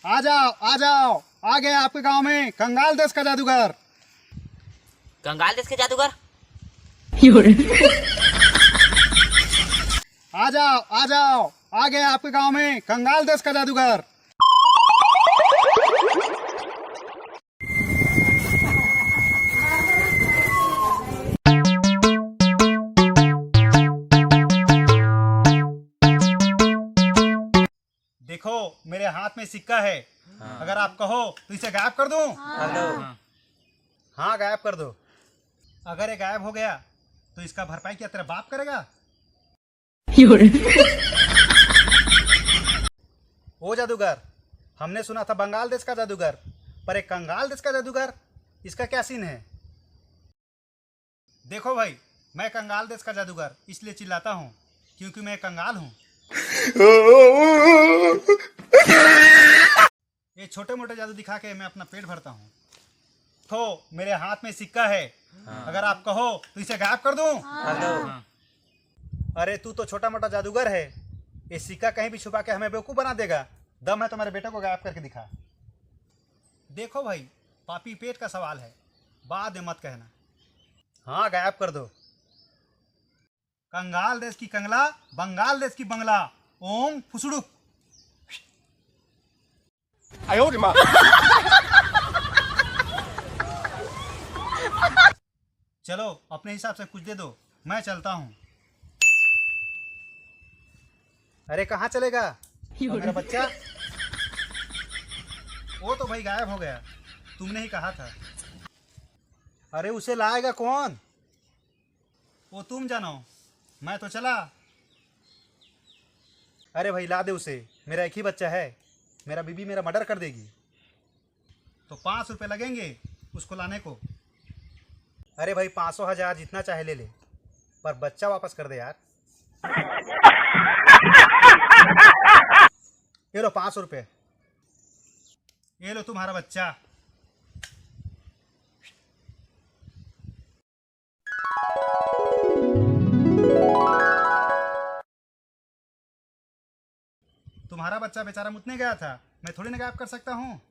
आ जाओ आ जाओ, आ गया आपके गांव में कंगाल देश का जादूगर। कंगाल देश के जादूगर। आ जाओ आ जाओ, आ गया आपके गांव में कंगाल देश का जादूगर। देखो मेरे हाथ में सिक्का है। अगर आप कहो तो इसे गायब कर दूं। हाँ गायब कर दो। अगर ये गायब हो गया तो इसका भरपाई क्या तेरा बाप करेगा? ओ जादूगर, हमने सुना था बंगाल देश का जादूगर, पर एक कंगाल देश का जादूगर, इसका क्या सीन है? देखो भाई, मैं कंगाल देश का जादूगर इसलिए चिल्लाता हूँ क्योंकि मैं कंगाल हूँ। ये छोटे मोटे जादू दिखा के मैं अपना पेट भरता हूँ। तो मेरे हाथ में सिक्का है। अगर आप कहो तो इसे गायब कर दूं। अरे तू तो छोटा मोटा जादूगर है, ये सिक्का कहीं भी छुपा के हमें बेवकूफ बना देगा। दम है तुम्हारे बेटे को गायब करके दिखा। देखो भाई, पापी पेट का सवाल है, बाद में मत कहना। हाँ गायब कर दो। कंगाल देश की कंगला, बंगाल देश की बंगला, ओम फुसुडुक। चलो अपने हिसाब से कुछ दे दो, मैं चलता हूँ। अरे कहाँ चलेगा और मेरा बच्चा? वो तो भाई गायब हो गया, तुमने ही कहा था। अरे उसे लाएगा कौन? वो तुम जानो, मैं तो चला। अरे भाई ला दे उसे, मेरा एक ही बच्चा है, मेरा बीबी मेरा मर्डर कर देगी। तो 5 रुपये लगेंगे उसको लाने को। अरे भाई 500 1000 जितना चाहे ले ले, पर बच्चा वापस कर दे यार। ये लो 500 रुपये, ये लो तुम्हारा बच्चा। तुम्हारा बच्चा बेचारा मुतने गया था, मैं थोड़ी ना गायब कर सकता हूँ।